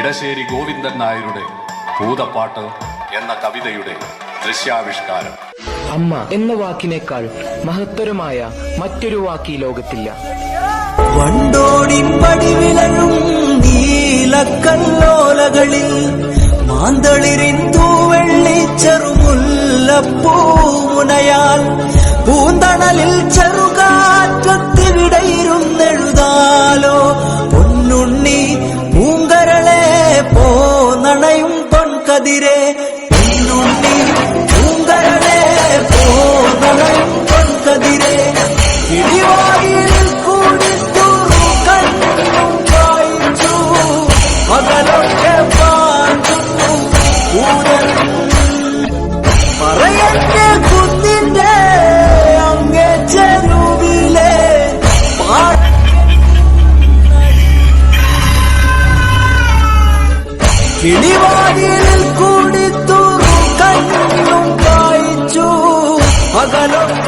ഇടശ്ശേരി ഗോവിന്ദൻ നായരുടെ ഭൂതപ്പാട്ട് എന്ന കവിതയുടെ ദൃശ്യാവിഷ്കാരം. അമ്മ എന്ന വാക്കിനേക്കാൾ മഹത്തരമായ മറ്റൊരു വാക്ക് ഈ ലോകത്തില്ല. വണ്ടോടിപ്പടിവിലഴും നീലക്കല്ലോലകളിൽ മാന്തളിരിന്തു വെള്ളിച്ചെറുമുല്ലപ്പൂമുനയാൽ പൂന്തണലിൽ ചെറുകാറ്റത്തിവിടയിരുന്നെഴുതാലോ പൊന്നുണ്ണി പൂങ്കരളെ പോന്നണയും പൊൻകതിരെ പൊന്നുണ്ണി പൂങ്കരളെ പോന്നണയും പൊൻകതിരെ ഇടിവായിൽ കൂടി മകളൊക്കെ പാടുന്നു പറയന്റെ കുന്നിന്റെ അങ്ങേ ചെരുവിലെ കിളിവാതിലിൽ കൂടി തുറു കണ്ണും കായിച്ചു മകളൊക്കെ